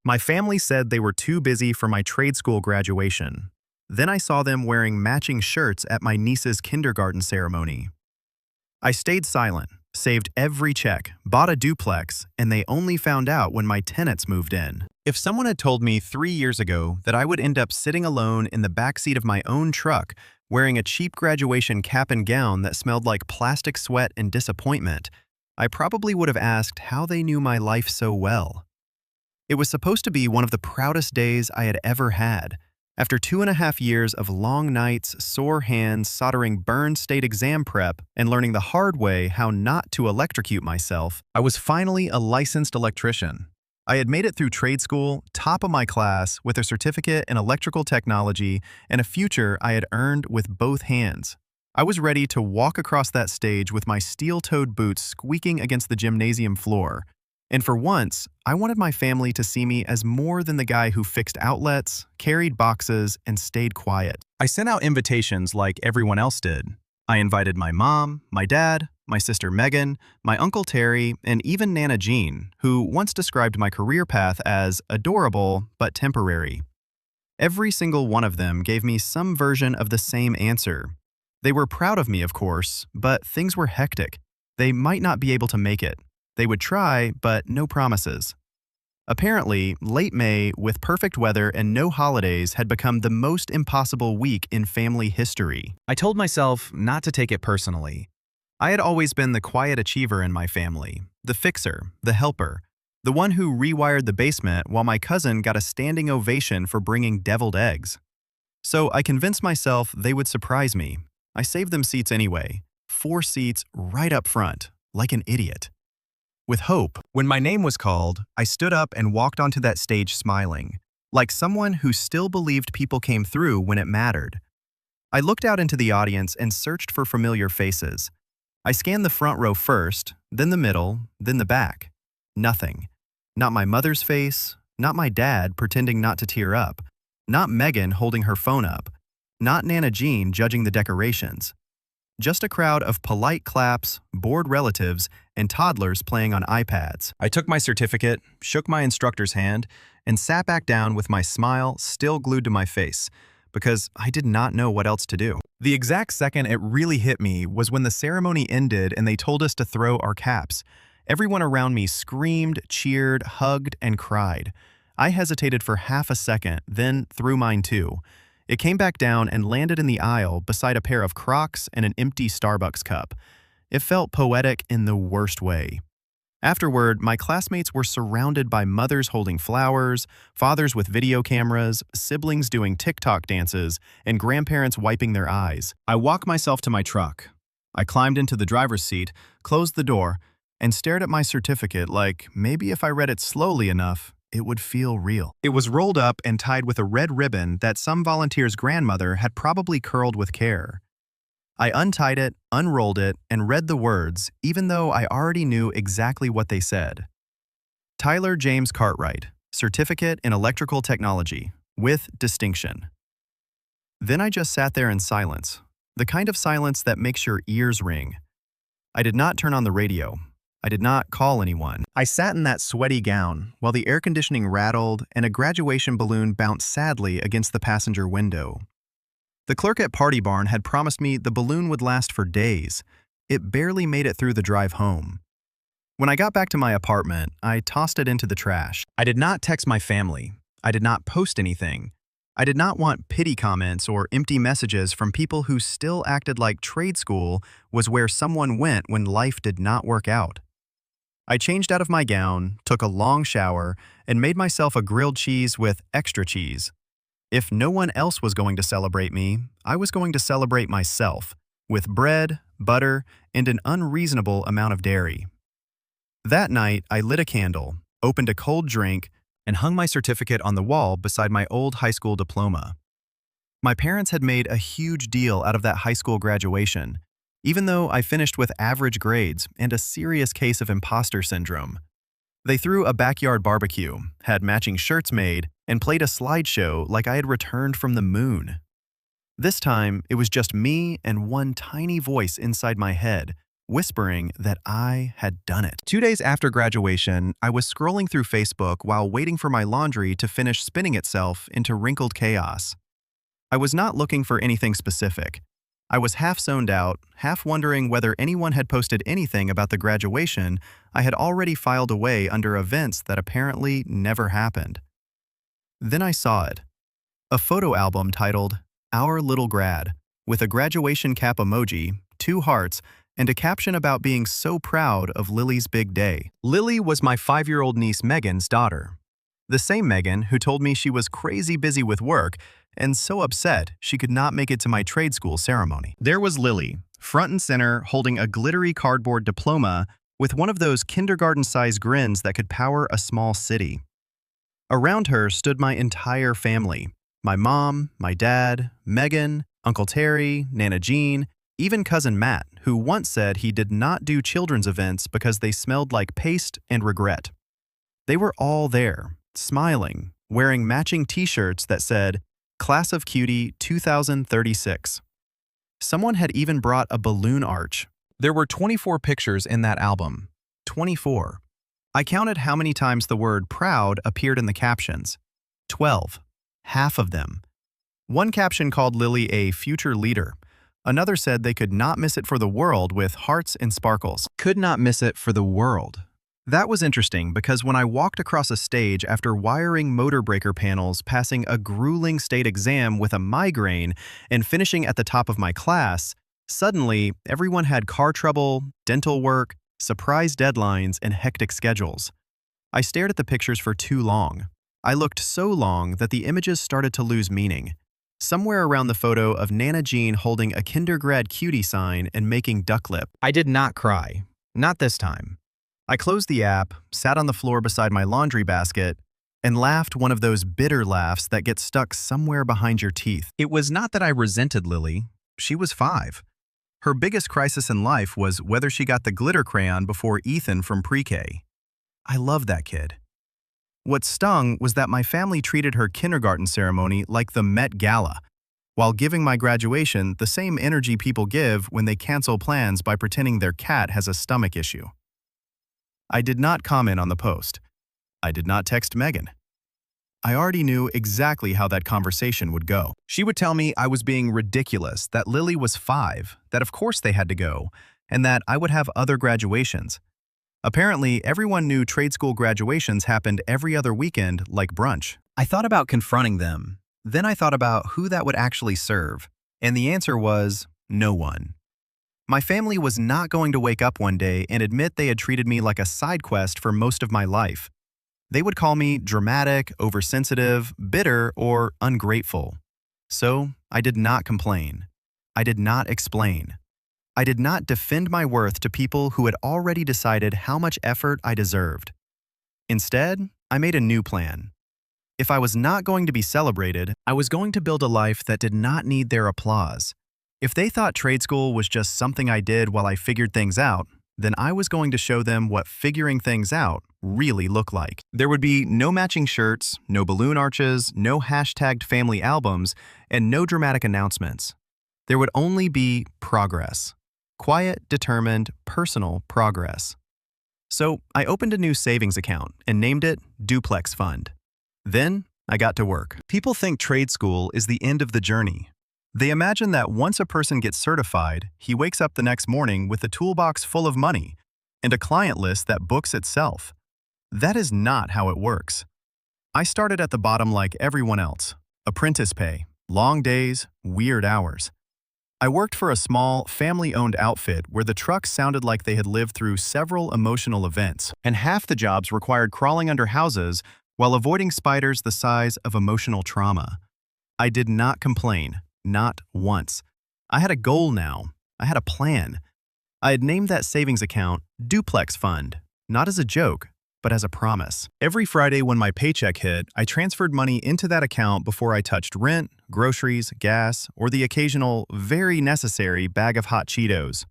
My family said they were too busy for my trade school graduation. Then I saw them wearing matching shirts at my niece's kindergarten ceremony. I stayed silent, saved every check, bought a duplex, and they only found out when my tenants moved in. If someone had told me 3 years ago that I would end up sitting alone in the backseat of my own truck, wearing a cheap graduation cap and gown that smelled like plastic sweat and disappointment, I probably would have asked how they knew my life so well. It was supposed to be one of the proudest days I had ever had. After 2.5 years of long nights, sore hands, soldering burn state exam prep, and learning the hard way how not to electrocute myself, I was finally a licensed electrician. I had made it through trade school, top of my class, with a certificate in electrical technology and a future I had earned with both hands. I was ready to walk across that stage with my steel-toed boots squeaking against the gymnasium floor. And for once, I wanted my family to see me as more than the guy who fixed outlets, carried boxes, and stayed quiet. I sent out invitations like everyone else did. I invited my mom, my dad, my sister Megan, my uncle Terry, and even Nana Jean, who once described my career path as adorable but temporary. Every single one of them gave me some version of the same answer. They were proud of me, of course, but things were hectic. They might not be able to make it. They would try, but no promises. Apparently, late May, with perfect weather and no holidays, had become the most impossible week in family history. I told myself not to take it personally. I had always been the quiet achiever in my family, the fixer, the helper, the one who rewired the basement while my cousin got a standing ovation for bringing deviled eggs. So I convinced myself they would surprise me. I saved them seats anyway, 4 seats right up front, like an idiot. With hope, when my name was called, I stood up and walked onto that stage smiling, like someone who still believed people came through when it mattered. I looked out into the audience and searched for familiar faces. I scanned the front row first, then the middle, then the back. Nothing. Not my mother's face, not my dad pretending not to tear up, not Megan holding her phone up, not Nana Jean judging the decorations. Just a crowd of polite claps, bored relatives, and toddlers playing on iPads. I took my certificate, shook my instructor's hand, and sat back down with my smile still glued to my face, because I did not know what else to do. The exact second it really hit me was when the ceremony ended and they told us to throw our caps. Everyone around me screamed, cheered, hugged, and cried. I hesitated for half a second, then threw mine too. It came back down and landed in the aisle beside a pair of Crocs and an empty Starbucks cup. It felt poetic in the worst way. Afterward, my classmates were surrounded by mothers holding flowers, fathers with video cameras, siblings doing TikTok dances, and grandparents wiping their eyes. I walked myself to my truck. I climbed into the driver's seat, closed the door, and stared at my certificate like maybe if I read it slowly enough, it would feel real. It was rolled up and tied with a red ribbon that some volunteer's grandmother had probably curled with care. I untied it, unrolled it, and read the words, even though I already knew exactly what they said. Tyler James Cartwright, Certificate in Electrical Technology, with distinction. Then I just sat there in silence, the kind of silence that makes your ears ring. I did not turn on the radio. I did not call anyone. I sat in that sweaty gown while the air conditioning rattled and a graduation balloon bounced sadly against the passenger window. The clerk at Party Barn had promised me the balloon would last for days. It barely made it through the drive home. When I got back to my apartment, I tossed it into the trash. I did not text my family. I did not post anything. I did not want pity comments or empty messages from people who still acted like trade school was where someone went when life did not work out. I changed out of my gown, took a long shower, and made myself a grilled cheese with extra cheese. If no one else was going to celebrate me, I was going to celebrate myself, with bread, butter, and an unreasonable amount of dairy. That night, I lit a candle, opened a cold drink, and hung my certificate on the wall beside my old high school diploma. My parents had made a huge deal out of that high school graduation, even though I finished with average grades and a serious case of imposter syndrome. They threw a backyard barbecue, had matching shirts made, and played a slideshow like I had returned from the moon. This time, it was just me and one tiny voice inside my head, whispering that I had done it. 2 days after graduation, I was scrolling through Facebook while waiting for my laundry to finish spinning itself into wrinkled chaos. I was not looking for anything specific. I was half zoned out, half wondering whether anyone had posted anything about the graduation I had already filed away under events that apparently never happened. Then I saw it. A photo album titled, "Our Little Grad," with a graduation cap emoji, 2 hearts, and a caption about being so proud of Lily's big day. Lily was my 5-year-old niece Megan's daughter. The same Megan who told me she was crazy busy with work and so upset she could not make it to my trade school ceremony. There was Lily, front and center, holding a glittery cardboard diploma with one of those kindergarten-sized grins that could power a small city. Around her stood my entire family. My mom, my dad, Megan, Uncle Terry, Nana Jean, even Cousin Matt, who once said he did not do children's events because they smelled like paste and regret. They were all there, smiling, wearing matching t-shirts that said, "Class of Cutie 2036. Someone had even brought a balloon arch. There were 24 pictures in that album. 24. I counted how many times the word proud appeared in the captions. 12. Half of them. One caption called Lily a future leader. Another said they could not miss it for the world with hearts and sparkles. Could not miss it for the world. That was interesting because when I walked across a stage after wiring motor breaker panels, passing a grueling state exam with a migraine, and finishing at the top of my class, suddenly everyone had car trouble, dental work, surprise deadlines, and hectic schedules. I stared at the pictures for too long. I looked so long that the images started to lose meaning. Somewhere around the photo of Nana Jean holding a kindergrad cutie sign and making duck lip. I did not cry. Not this time. I closed the app, sat on the floor beside my laundry basket, and laughed one of those bitter laughs that get stuck somewhere behind your teeth. It was not that I resented Lily. She was 5. Her biggest crisis in life was whether she got the glitter crayon before Ethan from pre-K. I loved that kid. What stung was that my family treated her kindergarten ceremony like the Met Gala, while giving my graduation the same energy people give when they cancel plans by pretending their cat has a stomach issue. I did not comment on the post. I did not text Megan. I already knew exactly how that conversation would go. She would tell me I was being ridiculous, that Lily was 5, that of course they had to go, and that I would have other graduations. Apparently, everyone knew trade school graduations happened every other weekend like brunch. I thought about confronting them. Then I thought about who that would actually serve, and the answer was no one. My family was not going to wake up one day and admit they had treated me like a side quest for most of my life. They would call me dramatic, oversensitive, bitter, or ungrateful. So I did not complain. I did not explain. I did not defend my worth to people who had already decided how much effort I deserved. Instead, I made a new plan. If I was not going to be celebrated, I was going to build a life that did not need their applause. If they thought trade school was just something I did while I figured things out, then I was going to show them what figuring things out really looked like. There would be no matching shirts, no balloon arches, no hashtagged family albums, and no dramatic announcements. There would only be progress. Quiet, determined, personal progress. So I opened a new savings account and named it Duplex Fund. Then I got to work. People think trade school is the end of the journey. They imagine that once a person gets certified, he wakes up the next morning with a toolbox full of money and a client list that books itself. That is not how it works. I started at the bottom like everyone else. Apprentice pay, long days, weird hours. I worked for a small, family-owned outfit where the trucks sounded like they had lived through several emotional events, and half the jobs required crawling under houses while avoiding spiders the size of emotional trauma. I did not complain. Not once. I had a goal now. I had a plan. I had named that savings account Duplex Fund, not as a joke, but as a promise. Every Friday when my paycheck hit, I transferred money into that account before I touched rent, groceries, gas, or the occasional, very necessary bag of hot Cheetos.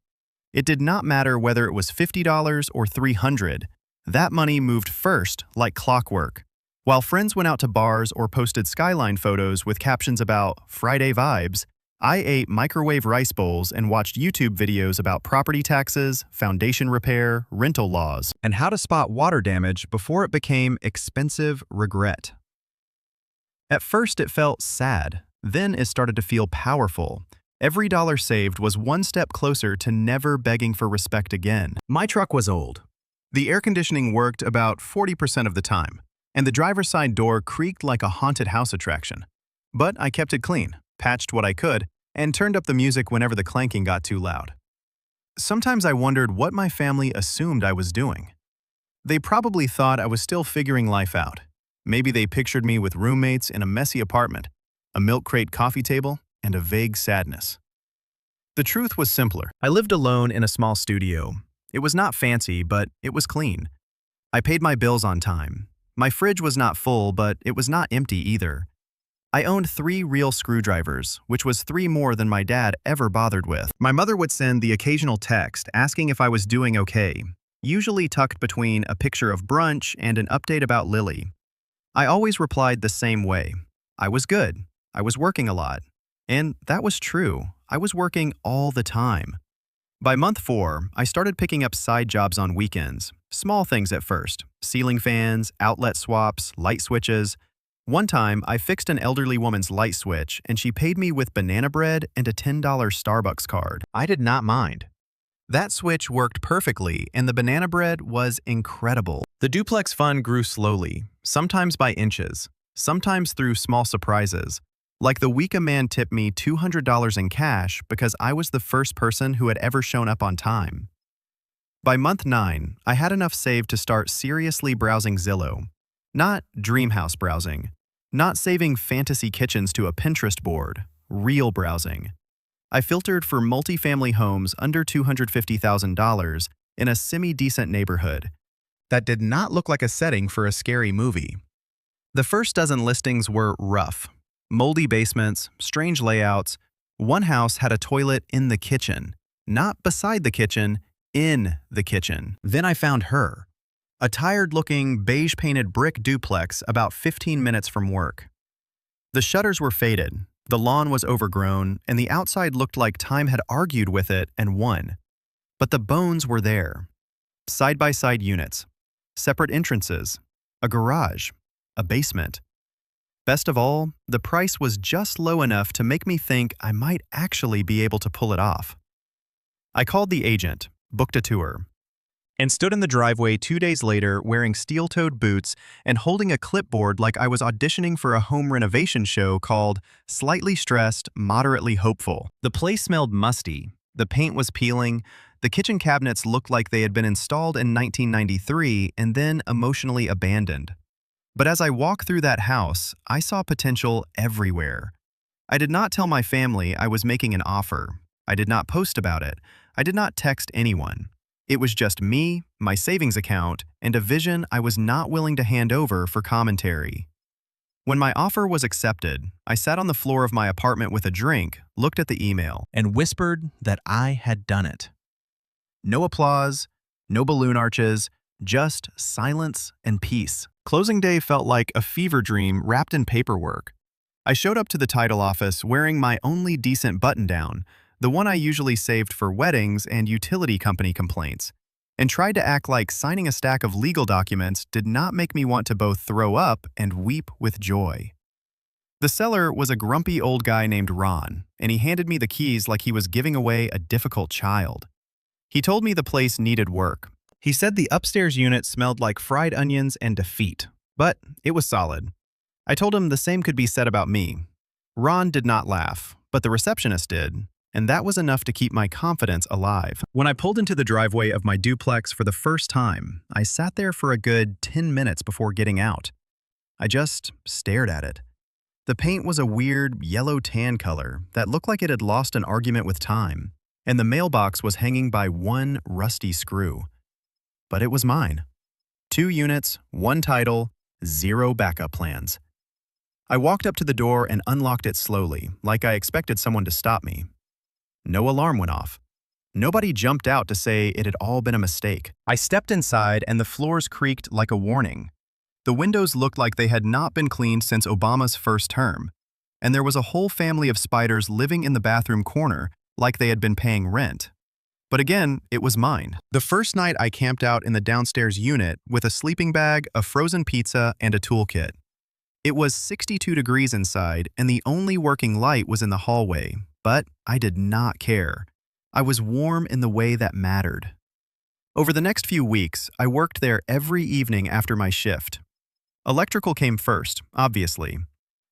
It did not matter whether it was $50 or $300. That money moved first like clockwork. While friends went out to bars or posted skyline photos with captions about Friday vibes, I ate microwave rice bowls and watched YouTube videos about property taxes, foundation repair, rental laws, and how to spot water damage before it became expensive regret. At first it felt sad, then it started to feel powerful. Every dollar saved was one step closer to never begging for respect again. My truck was old. The air conditioning worked about 40% of the time, and the driver's side door creaked like a haunted house attraction. But I kept it clean, patched what I could, and turned up the music whenever the clanking got too loud. Sometimes I wondered what my family assumed I was doing. They probably thought I was still figuring life out. Maybe they pictured me with roommates in a messy apartment, a milk crate coffee table, and a vague sadness. The truth was simpler. I lived alone in a small studio. It was not fancy, but it was clean. I paid my bills on time. My fridge was not full, but it was not empty either. I owned 3 real screwdrivers, which was 3 more than my dad ever bothered with. My mother would send the occasional text asking if I was doing okay, usually tucked between a picture of brunch and an update about Lily. I always replied the same way. I was good. I was working a lot. And that was true. I was working all the time. By month 4, I started picking up side jobs on weekends. Small things at first. Ceiling fans, outlet swaps, light switches. One time, I fixed an elderly woman's light switch and she paid me with banana bread and a $10 Starbucks card. I did not mind. That switch worked perfectly and the banana bread was incredible. The duplex fund grew slowly, sometimes by inches, sometimes through small surprises. Like the week a man tipped me $200 in cash because I was the first person who had ever shown up on time. By month 9, I had enough saved to start seriously browsing Zillow. Not dream house browsing. Not saving fantasy kitchens to a Pinterest board. Real browsing. I filtered for multifamily homes under $250,000 in a semi-decent neighborhood. That did not look like a setting for a scary movie. The first dozen listings were rough. Moldy basements, strange layouts. One house had a toilet in the kitchen. Not beside the kitchen, in the kitchen. Then I found her. A tired-looking, beige-painted brick duplex about 15 minutes from work. The shutters were faded, the lawn was overgrown, and the outside looked like time had argued with it and won. But the bones were there. Side-by-side units. Separate entrances. A garage. A basement. Best of all, the price was just low enough to make me think I might actually be able to pull it off. I called the agent, booked a tour, and stood in the driveway 2 days later wearing steel-toed boots and holding a clipboard like I was auditioning for a home renovation show called Slightly Stressed, Moderately Hopeful. The place smelled musty, the paint was peeling, the kitchen cabinets looked like they had been installed in 1993 and then emotionally abandoned. But as I walked through that house, I saw potential everywhere. I did not tell my family I was making an offer. I did not post about it. I did not text anyone. It was just me, my savings account, and a vision I was not willing to hand over for commentary. When my offer was accepted, I sat on the floor of my apartment with a drink, looked at the email, and whispered that I had done it. No applause, no balloon arches, just silence and peace. Closing day felt like a fever dream wrapped in paperwork. I showed up to the title office wearing my only decent button-down, the one I usually saved for weddings and utility company complaints, and tried to act like signing a stack of legal documents did not make me want to both throw up and weep with joy. The seller was a grumpy old guy named Ron, and he handed me the keys like he was giving away a difficult child. He told me the place needed work. He said the upstairs unit smelled like fried onions and defeat, but it was solid. I told him the same could be said about me. Ron did not laugh, but the receptionist did, and that was enough to keep my confidence alive. When I pulled into the driveway of my duplex for the first time, I sat there for a good 10 minutes before getting out. I just stared at it. The paint was a weird yellow-tan color that looked like it had lost an argument with time, and the mailbox was hanging by one rusty screw. But it was mine. 2 units, 1 title, 0 backup plans. I walked up to the door and unlocked it slowly, like I expected someone to stop me. No alarm went off. Nobody jumped out to say it had all been a mistake. I stepped inside and the floors creaked like a warning. The windows looked like they had not been cleaned since Obama's first term. and there was a whole family of spiders living in the bathroom corner like they had been paying rent. But again, it was mine. The first night I camped out in the downstairs unit with a sleeping bag, a frozen pizza, and a toolkit. It was 62 degrees inside, and the only working light was in the hallway, but I did not care. I was warm in the way that mattered. Over the next few weeks, I worked there every evening after my shift. Electrical came first, obviously.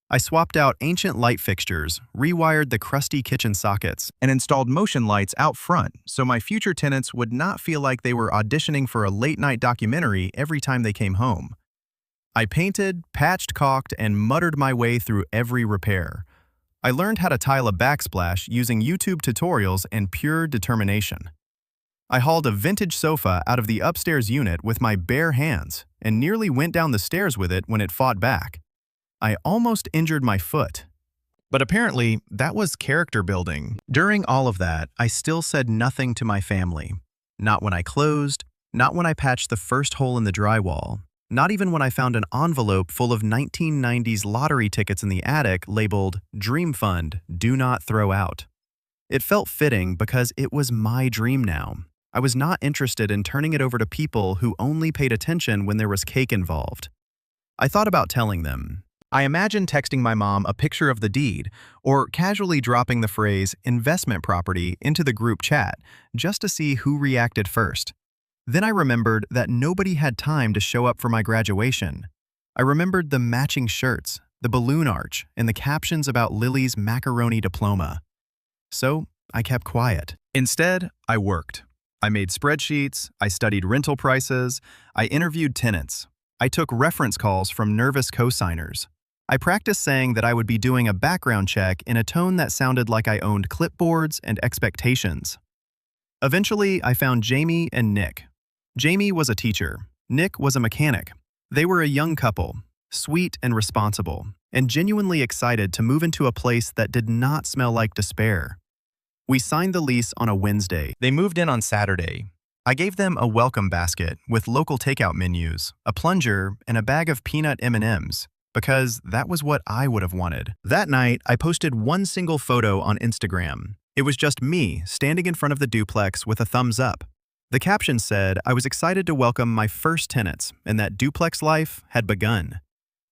I swapped out ancient light fixtures, rewired the crusty kitchen sockets, and installed motion lights out front so my future tenants would not feel like they were auditioning for a late-night documentary every time they came home. I painted, patched, caulked, and muttered my way through every repair. I learned how to tile a backsplash using YouTube tutorials and pure determination. I hauled a vintage sofa out of the upstairs unit with my bare hands and nearly went down the stairs with it when it fought back. I almost injured my foot. But apparently, that was character building. During all of that, I still said nothing to my family. Not when I closed, not when I patched the first hole in the drywall, not even when I found an envelope full of 1990s lottery tickets in the attic labeled Dream Fund, Do Not Throw Out. It felt fitting because it was my dream now. I was not interested in turning it over to people who only paid attention when there was cake involved. I thought about telling them. I imagined texting my mom a picture of the deed, or casually dropping the phrase investment property into the group chat just to see who reacted first. Then I remembered that nobody had time to show up for my graduation. I remembered the matching shirts, the balloon arch, and the captions about Lily's macaroni diploma. So I kept quiet. Instead, I worked. I made spreadsheets, I studied rental prices, I interviewed tenants. I took reference calls from nervous co-signers. I practiced saying that I would be doing a background check in a tone that sounded like I owned clipboards and expectations. Eventually, I found Jamie and Nick. Jamie was a teacher. Nick was a mechanic. They were a young couple, sweet and responsible, and genuinely excited to move into a place that did not smell like despair. We signed the lease on a Wednesday. They moved in on Saturday. I gave them a welcome basket with local takeout menus, a plunger, and a bag of peanut M&Ms, because that was what I would have wanted. That night, I posted one single photo on Instagram. It was just me standing in front of the duplex with a thumbs up. The caption said I was excited to welcome my first tenants and that duplex life had begun.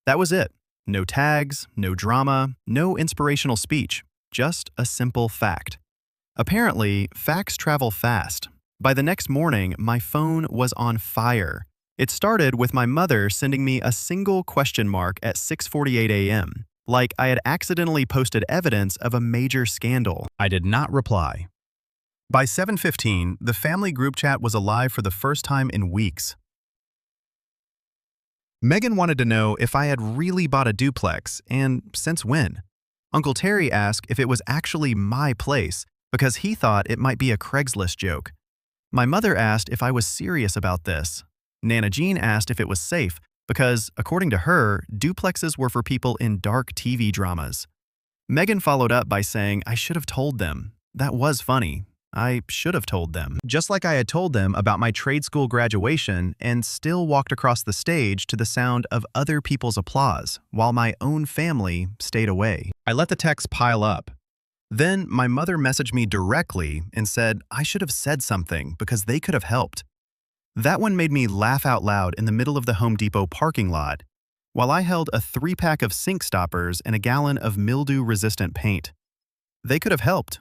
That was it. No tags, no drama, no inspirational speech, just a simple fact. Apparently, facts travel fast. By the next morning, my phone was on fire. It started with my mother sending me a single question mark at 6:48 a.m., like I had accidentally posted evidence of a major scandal. I did not reply. By 7:15, the family group chat was alive for the first time in weeks. Megan wanted to know if I had really bought a duplex, and since when. Uncle Terry asked if it was actually my place, because he thought it might be a Craigslist joke. My mother asked if I was serious about this. Nana Jean asked if it was safe, because, according to her, duplexes were for people in dark TV dramas. Megan followed up by saying I should have told them. That was funny. I should have told them. Just like I had told them about my trade school graduation and still walked across the stage to the sound of other people's applause while my own family stayed away. I let the texts pile up. Then my mother messaged me directly and said I should have said something because they could have helped. That one made me laugh out loud in the middle of the Home Depot parking lot, while I held a 3-pack of sink stoppers and a gallon of mildew-resistant paint. They could have helped,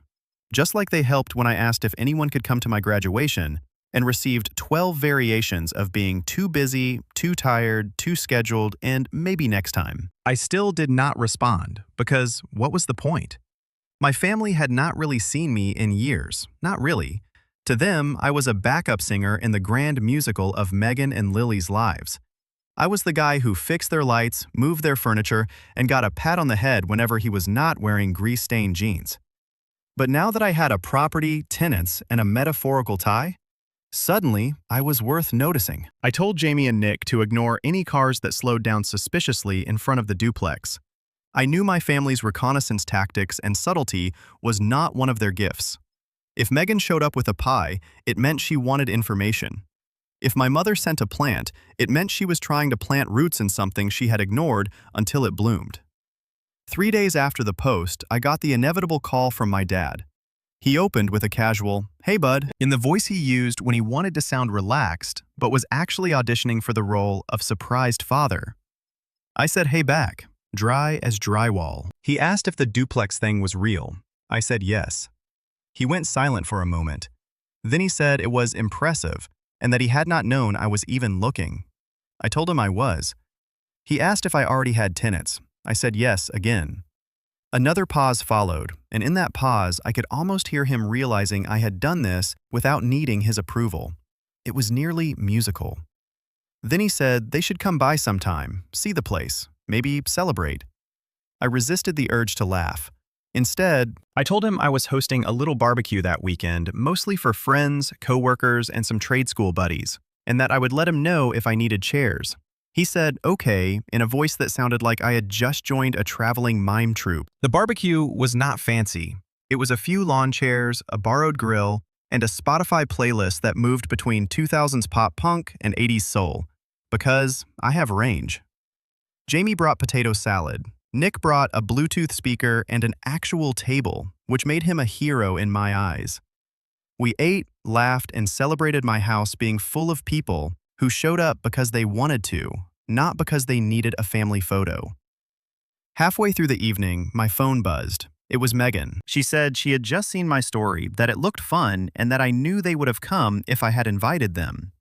just like they helped when I asked if anyone could come to my graduation and received 12 variations of being too busy, too tired, too scheduled, and maybe next time. I still did not respond because what was the point? My family had not really seen me in years, not really. To them, I was a backup singer in the grand musical of Megan and Lily's lives. I was the guy who fixed their lights, moved their furniture, and got a pat on the head whenever he was not wearing grease-stained jeans. But now that I had a property, tenants, and a metaphorical tie, suddenly I was worth noticing. I told Jamie and Nick to ignore any cars that slowed down suspiciously in front of the duplex. I knew my family's reconnaissance tactics and subtlety was not one of their gifts. If Megan showed up with a pie, it meant she wanted information. If my mother sent a plant, it meant she was trying to plant roots in something she had ignored until it bloomed. 3 days after the post, I got the inevitable call from my dad. He opened with a casual, "Hey bud," in the voice he used when he wanted to sound relaxed, but was actually auditioning for the role of surprised father. I said hey back, dry as drywall. He asked if the duplex thing was real. I said yes. He went silent for a moment. Then he said it was impressive and that he had not known I was even looking. I told him I was. He asked if I already had tenants. I said yes again. Another pause followed, and in that pause, I could almost hear him realizing I had done this without needing his approval. It was nearly musical. Then he said they should come by sometime, see the place, maybe celebrate. I resisted the urge to laugh. Instead, I told him I was hosting a little barbecue that weekend, mostly for friends, coworkers, and some trade school buddies, and that I would let him know if I needed chairs. He said, okay, in a voice that sounded like I had just joined a traveling mime troupe. The barbecue was not fancy. It was a few lawn chairs, a borrowed grill, and a Spotify playlist that moved between 2000s pop punk and 80s soul. Because I have range. Jamie brought potato salad. Nick brought a Bluetooth speaker and an actual table, which made him a hero in my eyes. We ate, laughed, and celebrated my house being full of people who showed up because they wanted to, not because they needed a family photo. Halfway through the evening, my phone buzzed. It was Megan. She said she had just seen my story, that it looked fun, and that I knew they would have come if I had invited them.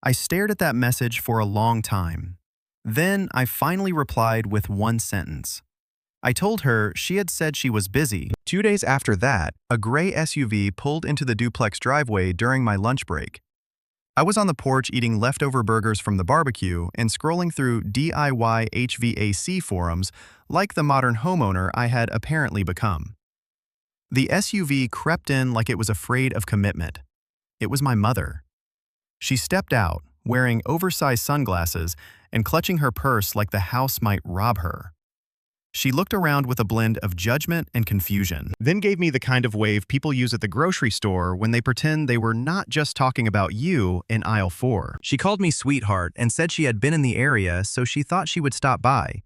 I stared at that message for a long time. Then I finally replied with one sentence. I told her she had said she was busy. 2 days after that, a gray SUV pulled into the duplex driveway during my lunch break. I was on the porch eating leftover burgers from the barbecue and scrolling through DIY HVAC forums like the modern homeowner I had apparently become. The SUV crept in like it was afraid of commitment. It was my mother. She stepped out, wearing oversized sunglasses and clutching her purse like the house might rob her. She looked around with a blend of judgment and confusion, then gave me the kind of wave people use at the grocery store when they pretend they were not just talking about you in aisle 4. She called me sweetheart and said she had been in the area, so she thought she would stop by.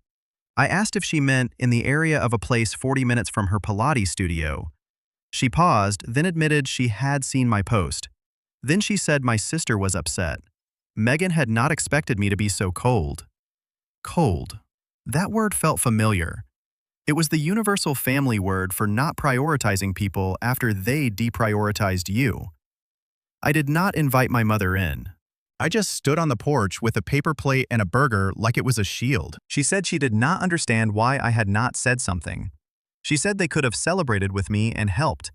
I asked if she meant in the area of a place 40 minutes from her Pilates studio. She paused, then admitted she had seen my post. Then she said my sister was upset. Megan had not expected me to be so cold. Cold. That word felt familiar. It was the universal family word for not prioritizing people after they deprioritized you. I did not invite my mother in. I just stood on the porch with a paper plate and a burger like it was a shield. She said she did not understand why I had not said something. She said they could have celebrated with me and helped.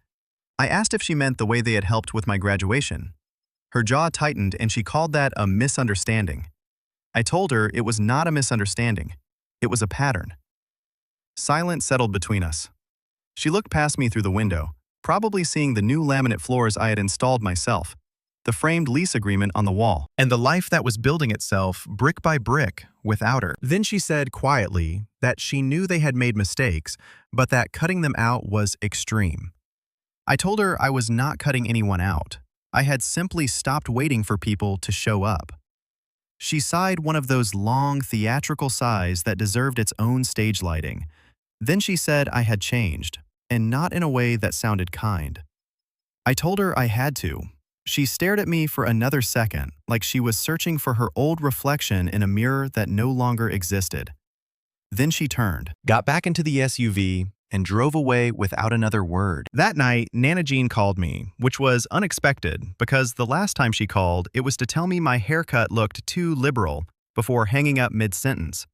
I asked if she meant the way they had helped with my graduation. Her jaw tightened and she called that a misunderstanding. I told her it was not a misunderstanding. It was a pattern. Silence settled between us. She looked past me through the window, probably seeing the new laminate floors I had installed myself, the framed lease agreement on the wall, and the life that was building itself brick by brick without her. Then she said quietly that she knew they had made mistakes, but that cutting them out was extreme. I told her I was not cutting anyone out. I had simply stopped waiting for people to show up. She sighed one of those long, theatrical sighs that deserved its own stage lighting. Then she said I had changed, and not in a way that sounded kind. I told her I had to. She stared at me for another second, like she was searching for her old reflection in a mirror that no longer existed. Then she turned, got back into the SUV, and drove away without another word. That night, Nana Jean called me, which was unexpected because the last time she called, it was to tell me my haircut looked too liberal before hanging up mid-sentence.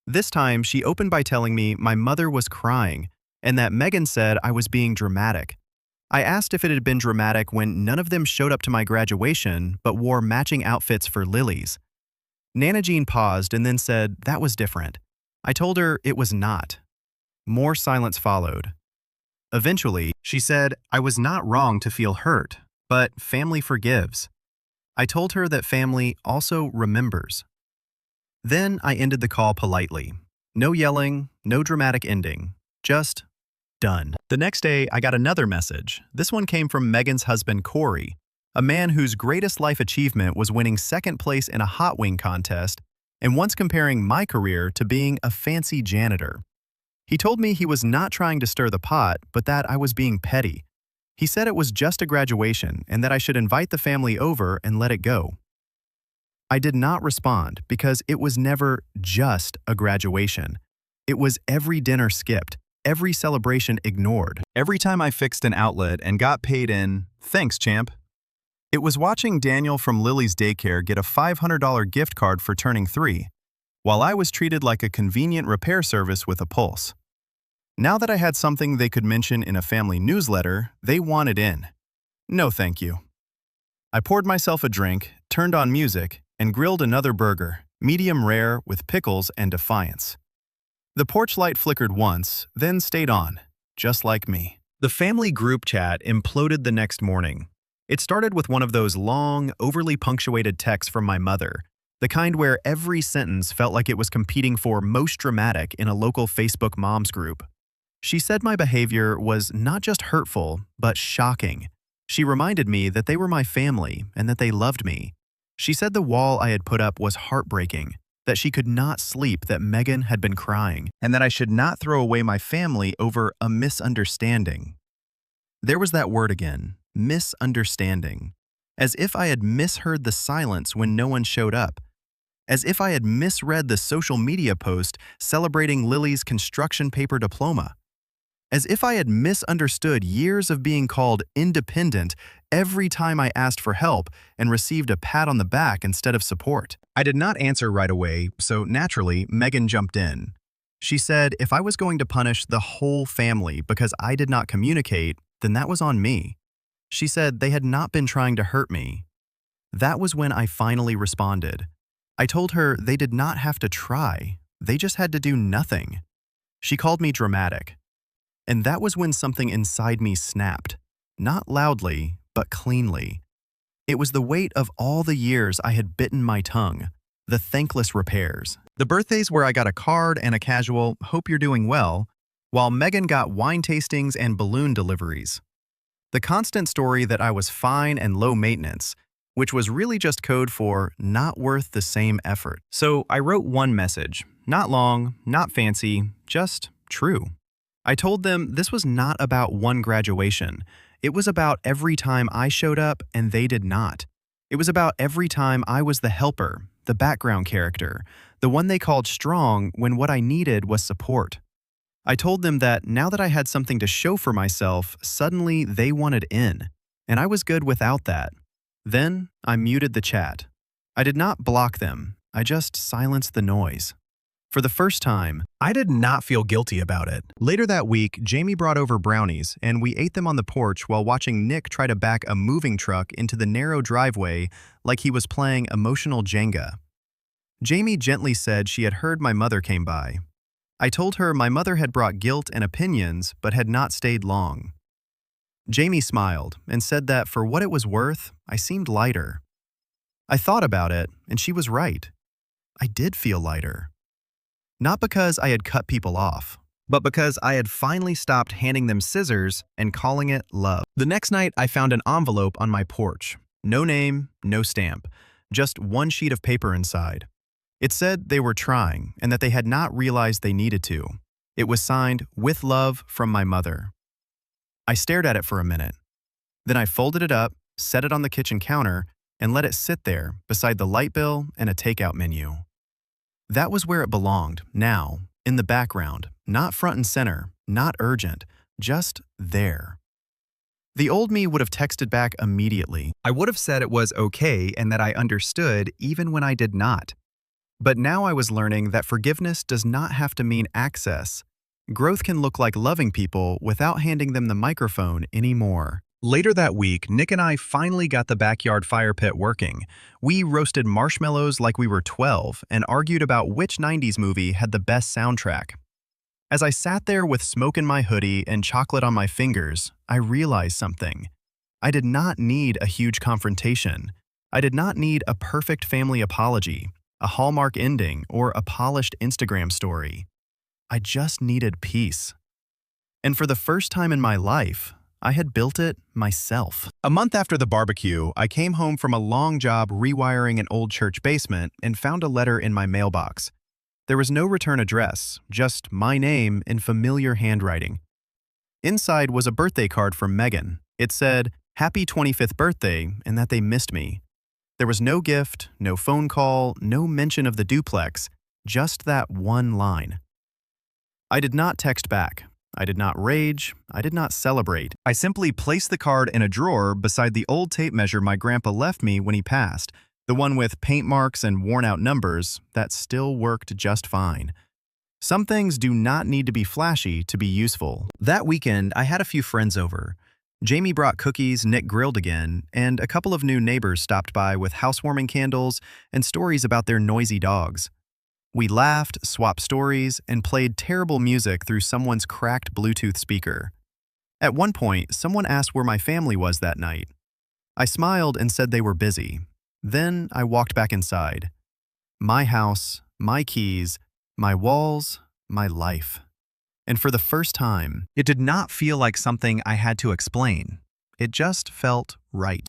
This time, she opened by telling me my mother was crying and that Megan said I was being dramatic. I asked if it had been dramatic when none of them showed up to my graduation but wore matching outfits for Lily's. Nana Jean paused and then said that was different. I told her it was not. More silence followed. Eventually, she said I was not wrong to feel hurt, but family forgives. I told her that family also remembers. Then I ended the call politely. No yelling, no dramatic ending, just done. The next day, I got another message. This one came from Megan's husband, Corey, a man whose greatest life achievement was winning second place in a hot wing contest and once comparing my career to being a fancy janitor. He told me he was not trying to stir the pot, but that I was being petty. He said it was just a graduation and that I should invite the family over and let it go. I did not respond because it was never just a graduation. It was every dinner skipped, every celebration ignored, every time I fixed an outlet and got paid in, "Thanks, champ." It was watching Daniel from Lily's daycare get a $500 gift card for turning 3, while I was treated like a convenient repair service with a pulse. Now that I had something they could mention in a family newsletter, they wanted in. No thank you. I poured myself a drink, turned on music, and grilled another burger, medium rare with pickles and defiance. The porch light flickered once, then stayed on, just like me. The family group chat imploded the next morning. It started with one of those long, overly punctuated texts from my mother, the kind where every sentence felt like it was competing for most dramatic in a local Facebook moms group. She said my behavior was not just hurtful, but shocking. She reminded me that they were my family and that they loved me. She said the wall I had put up was heartbreaking, that she could not sleep that Megan had been crying, and that I should not throw away my family over a misunderstanding. There was that word again, misunderstanding. As if I had misheard the silence when no one showed up. As if I had misread the social media post celebrating Lily's construction paper diploma. As if I had misunderstood years of being called independent every time I asked for help and received a pat on the back instead of support. I did not answer right away, so naturally, Megan jumped in. She said if I was going to punish the whole family because I did not communicate, then that was on me. She said they had not been trying to hurt me. That was when I finally responded. I told her they did not have to try, they just had to do nothing. She called me dramatic. And that was when something inside me snapped, not loudly, but cleanly. It was the weight of all the years I had bitten my tongue, the thankless repairs, the birthdays where I got a card and a casual "hope you're doing well," while Megan got wine tastings and balloon deliveries. The constant story that I was fine and low maintenance, which was really just code for not worth the same effort. So I wrote one message, not long, not fancy, just true. I told them this was not about one graduation. It was about every time I showed up and they did not. It was about every time I was the helper, the background character, the one they called strong when what I needed was support. I told them that now that I had something to show for myself, suddenly they wanted in, and I was good without that. Then I muted the chat. I did not block them, I just silenced the noise. For the first time, I did not feel guilty about it. Later that week, Jamie brought over brownies, and we ate them on the porch while watching Nick try to back a moving truck into the narrow driveway like he was playing emotional Jenga. Jamie gently said she had heard my mother came by. I told her my mother had brought guilt and opinions but had not stayed long. Jamie smiled and said that for what it was worth, I seemed lighter. I thought about it, and she was right. I did feel lighter. Not because I had cut people off, but because I had finally stopped handing them scissors and calling it love. The next night, I found an envelope on my porch. No name, no stamp, just one sheet of paper inside. It said they were trying and that they had not realized they needed to. It was signed, "With love from my mother." I stared at it for a minute. Then I folded it up, set it on the kitchen counter, and let it sit there beside the light bill and a takeout menu. That was where it belonged, now, in the background, not front and center, not urgent, just there. The old me would have texted back immediately. I would have said it was okay and that I understood even when I did not. But now I was learning that forgiveness does not have to mean access. Growth can look like loving people without handing them the microphone anymore. Later that week, Nick and I finally got the backyard fire pit working. We roasted marshmallows like we were 12 and argued about which 90s movie had the best soundtrack. As I sat there with smoke in my hoodie and chocolate on my fingers, I realized something. I did not need a huge confrontation. I did not need a perfect family apology, a Hallmark ending, or a polished Instagram story. I just needed peace. And for the first time in my life, I had built it myself. A month after the barbecue, I came home from a long job rewiring an old church basement and found a letter in my mailbox. There was no return address, just my name in familiar handwriting. Inside was a birthday card from Megan. It said, "Happy 25th birthday," and that they missed me. There was no gift, no phone call, no mention of the duplex, just that one line. I did not text back. I did not rage. I did not celebrate. I simply placed the card in a drawer beside the old tape measure my grandpa left me when he passed, the one with paint marks and worn-out numbers that still worked just fine. Some things do not need to be flashy to be useful. That weekend, I had a few friends over. Jamie brought cookies, Nick grilled again, and a couple of new neighbors stopped by with housewarming candles and stories about their noisy dogs. We laughed, swapped stories, and played terrible music through someone's cracked Bluetooth speaker. At one point, someone asked where my family was that night. I smiled and said they were busy. Then I walked back inside. My house, my keys, my walls, my life. And for the first time, it did not feel like something I had to explain. It just felt right.